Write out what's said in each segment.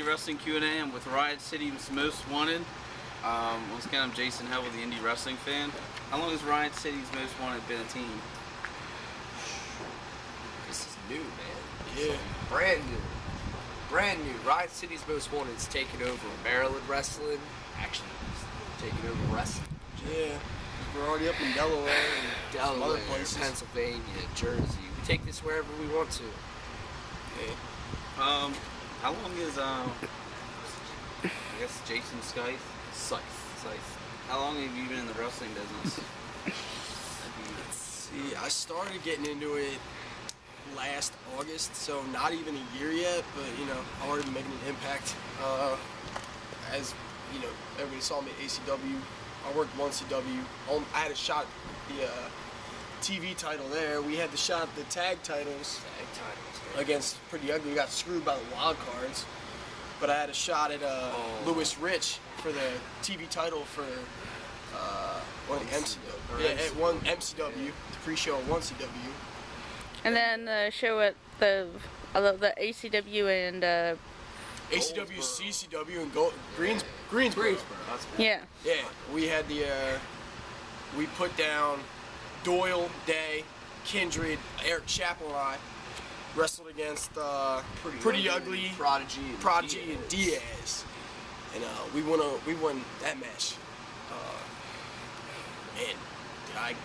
Indie Wrestling Q&A. I'm with Riot City's Most Wanted. Once again, I'm Jason Hell with the Indie Wrestling Fan. How long has Riot City's Most Wanted been a team? This is new, man. Yeah. Brand new. Brand new. Riot City's Most Wanted is taking over Maryland wrestling. Actually, it's taking over wrestling. Yeah. We're already up in Delaware and some other places. Pennsylvania, Jersey. We take this wherever we want to. Yeah. How long is I guess Jason Scythe? Scythe. How long have you been in the wrestling business? Let's see. I started getting into it last August, so not even a year yet, but you know, I've already been making an impact. As you know, everybody saw me at ACW. I worked one CW. I had a shot at the TV title there. We had the shot at the tag titles against Pretty Ugly. We got screwed by the wild cards, but I had a shot at Lewis Rich for the TV title for one of the MCW. Yeah, at one MCW, the pre-show at one CW. And then the show at the ACW and ACW, CCW, and Greensboro. yeah. Yeah, we had the we put down Doyle, Day, Kindred, Eric Chappell, and I wrestled against Pretty Ugly, Prodigy, and Diaz, and we won that match. Man, did I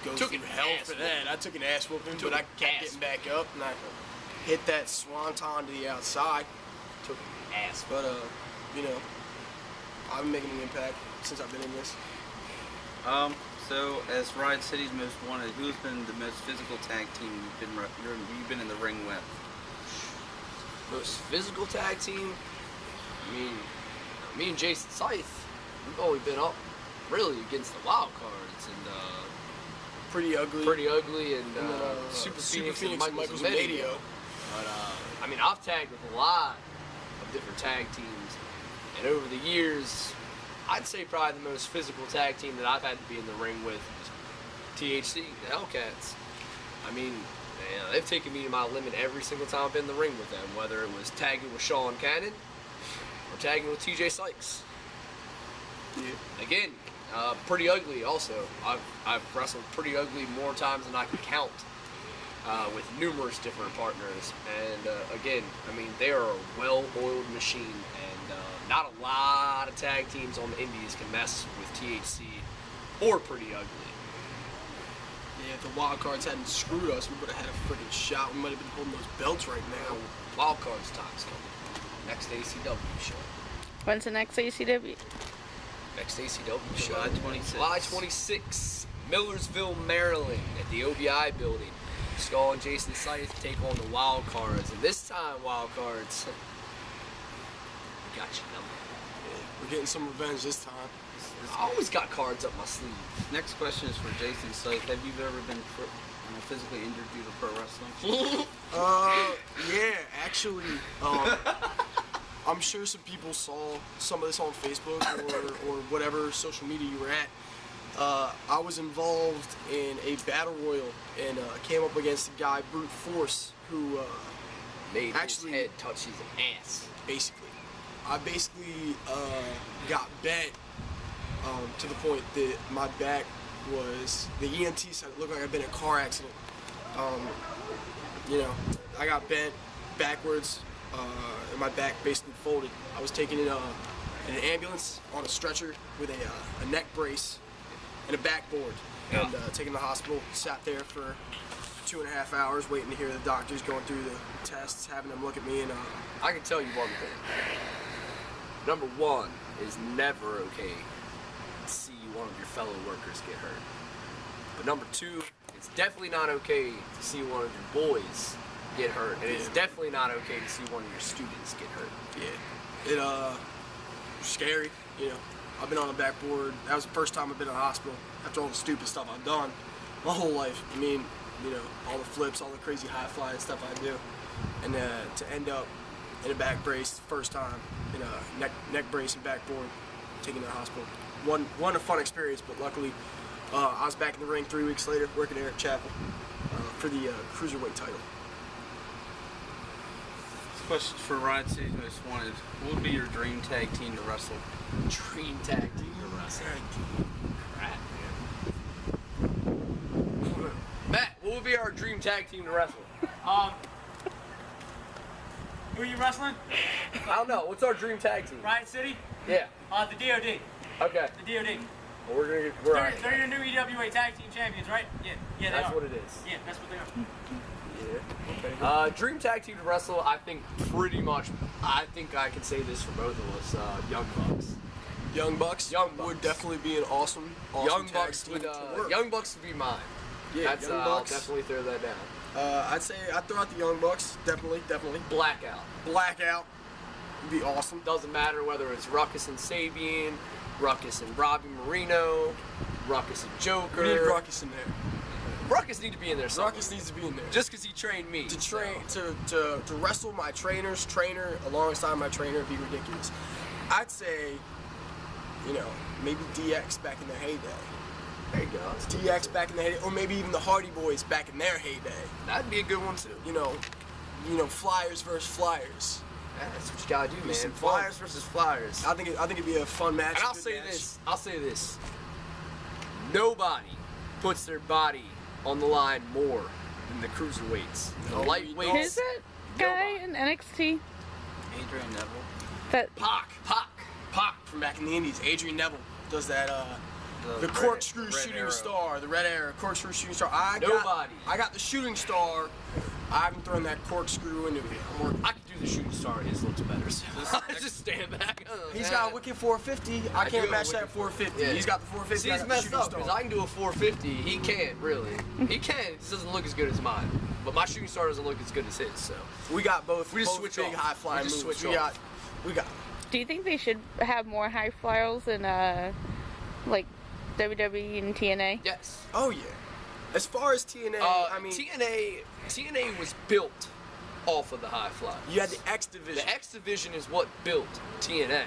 go through hell for that? I took an ass whooping, but I kept getting back up, and I hit that swanton to the outside. Took an ass. But you know, I've been making an impact since I've been in this. So as Riot City's Most Wanted, who's been the most physical tag team you've been in the ring with? Most physical tag team? Me and Jason Scythe, we've only been up really against the wild cards and Pretty Ugly, and Super Phoenix and Michael's Video. But I've tagged with a lot of different tag teams, and over the years, I'd say probably the most physical tag team that I've had to be in the ring with is THC, the Hellcats. Man, they've taken me to my limit every single time I've been in the ring with them, whether it was tagging with Sean Cannon or tagging with TJ Sykes. Yeah. Again, Pretty Ugly also. I've wrestled Pretty Ugly more times than I can count with numerous different partners. And again, they are a well-oiled machine, and not a lot of tag teams on the indies can mess with THC or Pretty Ugly. Yeah, if the wild cards hadn't screwed us, we would have had a freaking shot. We might have been holding those belts right now. Wild cards time's coming. Next ACW show. When's the next ACW? Next ACW show. July 26th. July 26th, Millersville, Maryland, at the OBI building. Skull and Jason Scythe take on the wild cards, and this time, wild cards, we got you number. Yeah, we're getting some revenge this time. I always got cards up my sleeve. Next question is for Jason Scythe. Have you ever been physically injured due to pro wrestling? Yeah, actually, I'm sure some people saw some of this on Facebook or whatever social media you were at. I was involved in a battle royal and came up against a guy, Brute Force, who made his head touch his ass. Basically. I got bent to the point that my back was, the ENT said it looked like I'd been in a car accident. I got bent backwards and my back basically folded. I was taken in an ambulance on a stretcher with a neck brace and a backboard, and taken to the hospital. Sat there for 2.5 hours waiting to hear the doctors going through the tests, having them look at me, and I can tell you one thing. Number one is never okay to see one of your fellow workers get hurt. But number two, it's definitely not okay to see one of your boys get hurt, and it's definitely not okay to see one of your students get hurt. Yeah, scary, I've been on a backboard. That was the first time I've been in the hospital after all the stupid stuff I've done my whole life. All the flips, all the crazy high flying stuff I do. And to end up in a back brace first time, in a neck brace and backboard, taken to the hospital. One a fun experience, but luckily I was back in the ring 3 weeks later working Eric Chappell for the Cruiserweight title. Question for Riot City's Most Wanted. What would be your dream tag team to wrestle? Dream tag team to wrestle. Crap, man. Matt, what would be our dream tag team to wrestle? Who are you wrestling? I don't know. What's our dream tag team? Riot City? Yeah. The DOD. Okay. The DOD. Well, we're They're your new EWA tag team champions, right? Yeah. Yeah, they That's are. what it is. Yeah, that's what they are. Yeah. Okay. Dream tag team to wrestle. I think pretty much. I think I can say this for both of us. Young Bucks. Young Bucks. Young Bucks would definitely be an awesome Young tag Bucks team would. to work. Young Bucks would be mine. Yeah, That's. Young I'll Bucks. definitely throw that down. I'd say I'd throw out the Young Bucks. Definitely. Blackout. Blackout would be awesome. Doesn't matter whether it's Ruckus and Sabian, Ruckus and Robbie Marino, Ruckus and Joker. We need Ruckus in there. Ruckus need to be in there somewhere. Ruckus needs to be in there. Just because he trained me. To train to wrestle my trainer's trainer alongside my trainer would be ridiculous. I'd say, maybe DX back in their heyday. There you go. DX back in the heyday, or maybe even the Hardy Boys back in their heyday. That'd be a good one too. Flyers versus Flyers. Yeah, that's what you gotta do, man. some fun. Flyers versus Flyers. I think it'd be a fun match. And a I'll good say match. this. I'll say this. Nobody puts their body on the line more than the cruiserweights. The No, lightweights. Who's that guy in NXT? Adrian Neville. That Pac. Pac from back in the Indies. Adrian Neville does that. The red- corkscrew red shooting arrow. star, the red arrow, corkscrew shooting star. Nobody. I got the shooting star. I haven't thrown that corkscrew into it. I'm working. I can do the shooting star. His looks better. So just stand back. He's got a wicked 450. I I can't do match have a that wicked 450. Yeah. He's got the 450. See, I he's got the messed shooting up because star. I can do a 450. He can't really. He can. It just doesn't look as good as mine. But my shooting star doesn't look as good as his. So We got both. We just both switch big off. high flying We just moves. switch off. We got. Do you think they should have more high flyers in like WWE and TNA? yes. Oh yeah. As far as TNA, I mean, TNA was built off of the high flyers. you had the X division. The X division is what built TNA.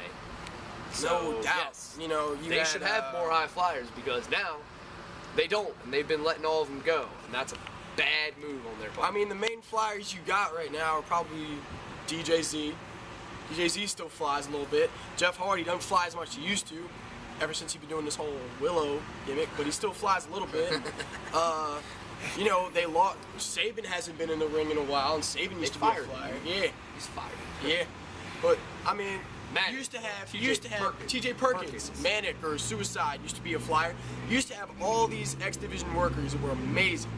So, no doubt. yes. You They had, should have more high flyers because now they don't, and they've been letting all of them go, and that's a bad move on their part. I mean, the main flyers you got right now are probably DJZ. DJZ still flies a little bit. Jeff Hardy doesn't fly as much as he used to, ever since he's been doing this whole Willow gimmick, but he still flies a little bit. They lost. Saban hasn't been in the ring in a while, and Saban used to be a fired him. flyer. Yeah, he's fired. yeah. But I mean, Manic. used to have Perkins. TJ Perkins, Perkins. Manic or Suicide used to be a flyer. Used to have all these X Division workers that were amazing,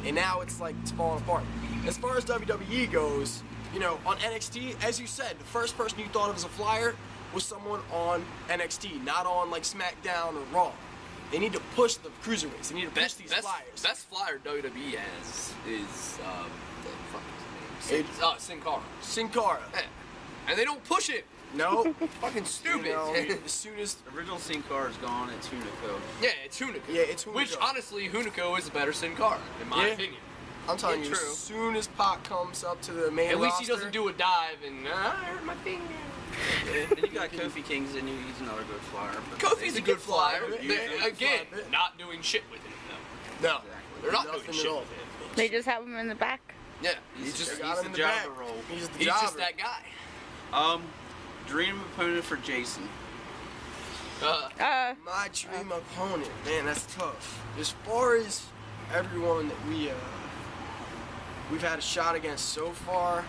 and now it's like it's falling apart. As far as WWE goes, on NXT, as you said, the first person you thought of as a flyer was someone on NXT, not on like SmackDown or Raw. They need to push the cruiserweights. They need to push these flyers. Best flyer WWE has is the fuck his name. Sin Cara. Sin Cara. Yeah. And they don't push it. No. Fucking stupid. As soon as Original Sin Cara is gone. It's Hunico. Yeah, it's Hunico. Yeah, it's Hunico. Which honestly, Hunico is a better Sin Cara, in my Yeah. opinion. I'm telling Yeah, you, true. as soon as Pac comes up to the main At least he roster, doesn't do a dive and I hurt my finger. Then you got Kofi Kingston, he's another good flyer. But Kofi's a good flyer. Yeah, They- yeah, again, fly a bit. not doing shit with him though. No, They're not nothing doing at shit all. with him. They just have him in the back. Yeah, He's he's just just- Got him the in the jobber back. role. He's the he's jobber. just that guy. Dream opponent for Jason. My dream opponent, man, that's tough. As far as everyone that we've had a shot against so far,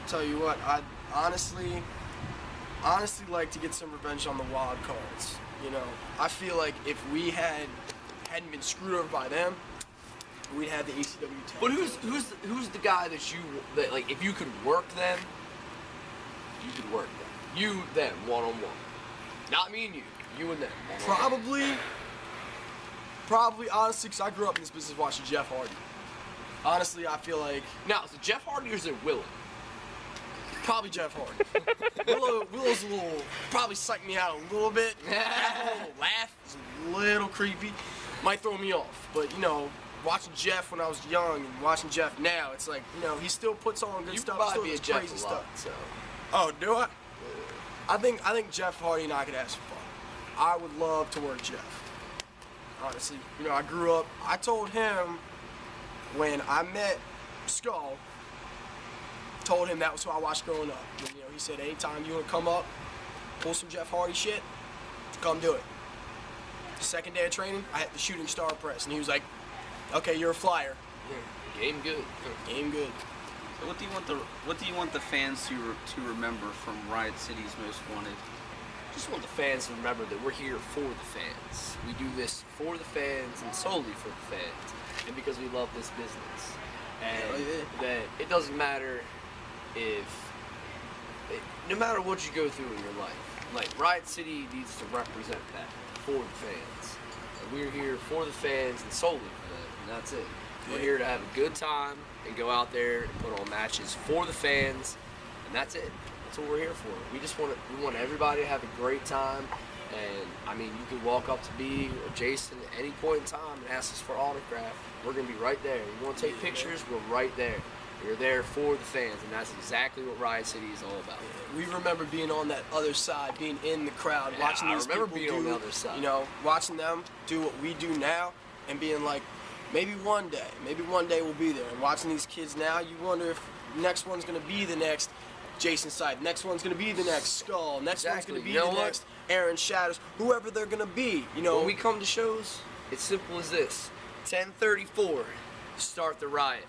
tell you what, I'd honestly like to get some revenge on the wild cards. I feel like if we hadn't been screwed over by them, we'd have the ECW tag. But who's the guy that like if you could work them, you could work them. You them one on one. Not me and you. You and them. Probably, honestly, because I grew up in this business watching Jeff Hardy. Honestly, I feel like Now, is it Jeff Hardy or is it Willow? probably Jeff Hardy. Willow's a little, probably psyched me out a little bit. That little laugh is a little creepy. Might throw me off. But, watching Jeff when I was young and watching Jeff now, it's like, he still puts on good You stuff. probably Still be a does Jeff crazy a lot, stuff. so. Oh, do I? I think Jeff Hardy and I could have some fun. I would love to work Jeff. Honestly, I grew up. I told him when I met Skull told him that was who I watched growing up. And, he said, anytime you want to come up, pull some Jeff Hardy shit, come do it. The second day of training, I had the shooting star press, and he was like, okay, you're a flyer. Game good. Game good. So what do you want the fans to remember from Riot City's Most Wanted? Just want the fans to remember that we're here for the fans. We do this for the fans and solely for the fans, and because we love this business. And that it doesn't matter no matter what you go through in your life, like Riot City needs to represent that for the fans. And we're here for the fans and solely for them, and that's it. We're here to have a good time and go out there and put on matches for the fans, and that's it. That's what we're here for. We want everybody to have a great time. And I mean, you can walk up to me or Jason at any point in time and ask us for autograph. We're gonna be right there. You want to take pictures? We're right there. We're there for the fans, and that's exactly what Riot City is all about. We remember being on that other side, being in the crowd, watching these people on the other side. Watching them do what we do now, and being like, maybe one day we'll be there. And watching these kids now, you wonder if the next one's gonna be the next Jason Side, next one's gonna be the next Skull, next one's gonna be the next Aaron Shadows, whoever they're gonna be. When we come to shows, it's simple as this: 10:34, start the riot.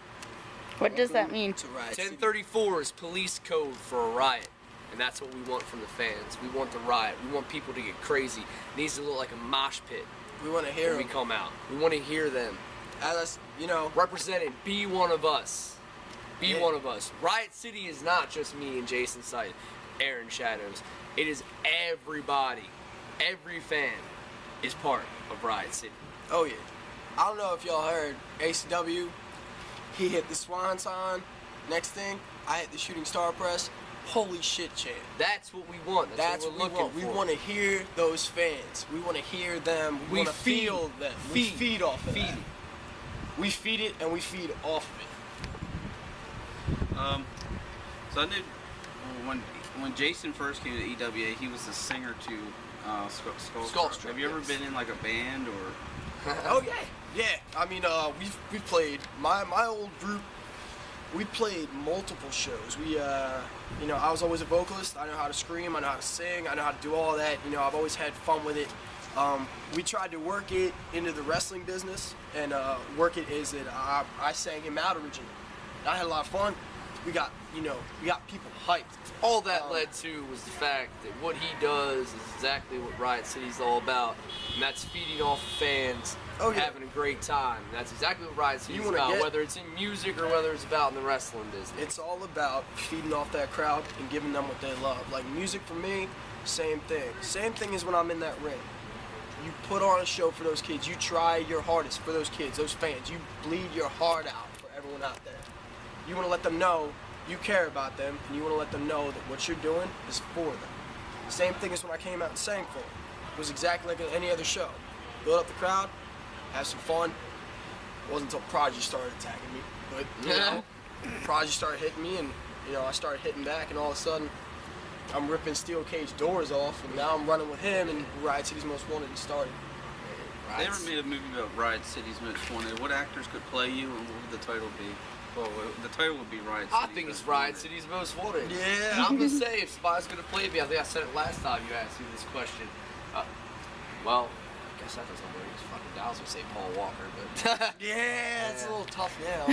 What does that mean? 10:34 is police code for a riot, and that's what we want from the fans. We want the riot. We want people to get crazy. It needs to look like a mosh pit. We want to hear when we come out. We want to hear them. As represented. Be one of us. Be one of us. Riot City is not just me and Jason Sight, Aaron Shadows. It is everybody. Every fan is part of Riot City. Oh yeah. I don't know if y'all heard ACW. He hit the Swanton. Next thing, I hit the Shooting Star Press. Holy shit, chant. That's what we want. That's what we're looking for. We want to hear those fans. We want to hear them. We want to feel them. We feed off of that. We feed it and we feed off of it. So I knew when Jason first came to EWA, he was the singer to Skullstruck. Have you ever been in like a band or? Oh yeah, yeah. I mean, we played my old group. We played multiple shows. I was always a vocalist. I know how to scream. I know how to sing. I know how to do all that. I've always had fun with it. We tried to work it into the wrestling business, and work it is that I sang in Mount originally. I had a lot of fun. We got people hyped. All that led to was the fact that what he does is exactly what Riot City's all about, and that's feeding off the fans, having a great time. And that's exactly what Riot City's about, whether it's in music or whether it's about in the wrestling business. It's all about feeding off that crowd and giving them what they love. Like music for me, same thing. Same thing as when I'm in that ring. You put on a show for those kids. You try your hardest for those kids, those fans. You bleed your heart out for everyone out there. You want to let them know you care about them, and you want to let them know that what you're doing is for them. Same thing as when I came out and sang for them. It was exactly like any other show. Build up the crowd, have some fun. It wasn't until Prodigy started attacking me, but Prodigy started hitting me, and I started hitting back, and all of a sudden I'm ripping steel cage doors off, and now I'm running with him, and Riot City's Most Wanted started. They ever made a movie about Riot City's Most Wanted? What actors could play you, and what would the title be? Well, the title would be Riot City. I think it's Riot City's Most Wanted. Yeah. I'm gonna say if somebody's gonna play me, I think I said it last time you asked me this question. Well, I guess that doesn't work. I was gonna say Paul Walker, but yeah, it's a little tough now.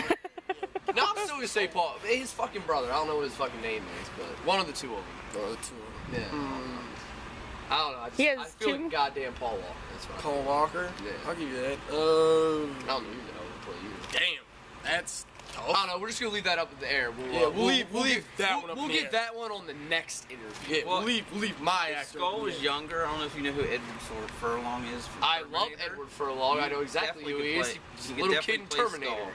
No, I'm still gonna say Paul. His fucking brother. I don't know what his fucking name is, but one of the two of them. One of the two of them. Yeah. I don't know. I feel like goddamn Paul Walker. That's what Paul Walker? Yeah. I'll give you that. I don't know who the hell would play you. Damn. That's tough. I don't know. We're just gonna leave that up in the air. We'll leave that one up in the air. We'll get that one on the next interview. Yeah, we'll leave my actor. Skull was younger. I don't know if you know who Edward Furlong is. I love Edward Furlong. I know exactly who he is. He's a little kid in Terminator.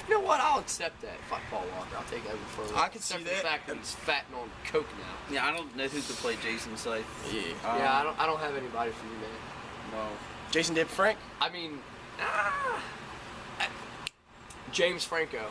You know what? I'll accept that. Fuck Paul Walker. I'll take Edward Furlong. I can see that. The fact that he's fat and on coke now. Yeah, I don't know who could play Jason Scythe. Yeah. I don't have anybody for you, man. No. Jason Dip Frank? I mean, James Franco.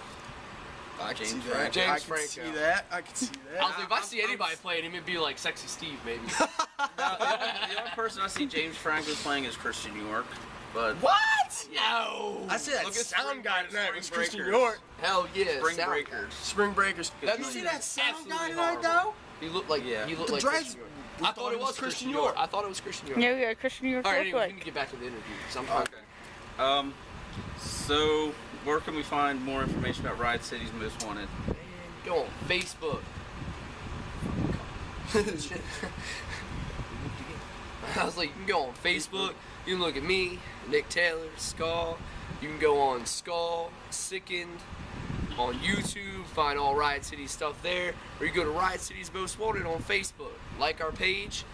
I can see that. James I can see that. I can see that. I was like, if I see anybody playing him, it'd be like Sexy Steve, maybe. The only person I see James Franco playing is Christian York. But what? No. I said that Look at sound Spring guy Break- tonight Spring was Christian Breakers. York. Hell yeah. Spring sound Breakers. Spring Breakers. That You dude see is that sound absolutely guy tonight, horrible. though? He looked like Yeah. he looked The like Dreads- Christian York. we I thought it was Christian York. I thought it was Christian York. Yeah, we got Christian York All right, look anyway, we like. need to get back to the interview. 'Cause I'm Okay. So where can we find more information about Riot City's Most Wanted? Man, go on Facebook. I was like, you can go on Facebook. You can look at me, Nick Taylor, Skull. You can go on Skull, Sickened, on YouTube, find all Riot City stuff there. Or you go to Riot City's Most Wanted on Facebook. Like our page,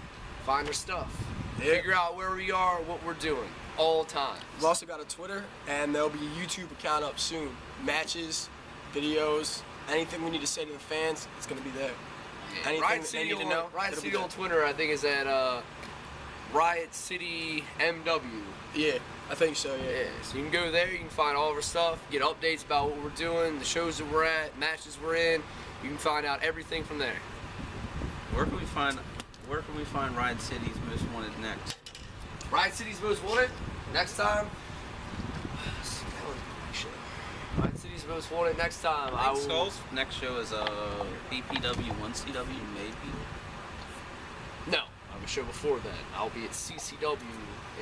find our stuff. Yeah. Figure out where we are, what we're doing, all times. We've also got a Twitter, and there'll be a YouTube account up soon. Matches, videos, anything we need to say to the fans, it's going to be there. Anything Riot that City they need to on, know, Riot it'll be City on there. Twitter, I think, is at Riot City MW. Yeah, I think so, Yeah, yeah. so you can go there, you can find all of our stuff, get updates about what we're doing, the shows that we're at, matches we're in. You can find out everything from there. Where can we find Riot City's Most Wanted next? Riot City's Most Wanted, next time. Riot City's Most Wanted, next time. I think Skull's next show is BPW 1CW maybe. No, I have a show before that. I'll be at CCW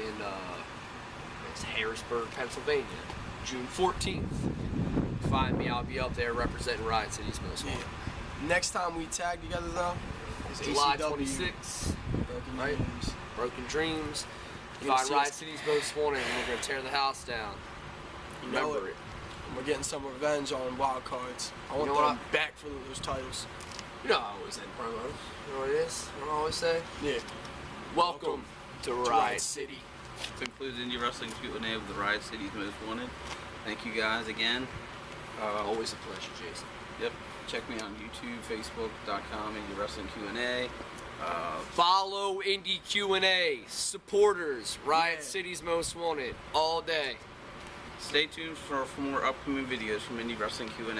in it's Harrisburg, Pennsylvania, June 14th. Find me, I'll be up there representing Riot City's Most Yeah. Wanted. Next time we tag together, though, is July ACW, 26th, Broken right? Dreams. Broken Dreams. You'll Find see Riot us. City's Most Wanted, and we're going to tear the house down. You know Remember it. And we're getting some revenge on wild cards. I want know them what? back for those titles. You know I always end promos. You know what it is? You know what I always say? Yeah. Welcome to Riot City. This concludes Indie Wrestling Q&A with the Riot City's Most Wanted. Thank you guys again. Always a pleasure, Jason. Yep. Check me on YouTube, Facebook.com, Indie Wrestling Q&A. Follow Indie Q&A, supporters, Riot Yeah. City's Most Wanted, all day. Stay tuned for more upcoming videos from Indie Wrestling Q&A.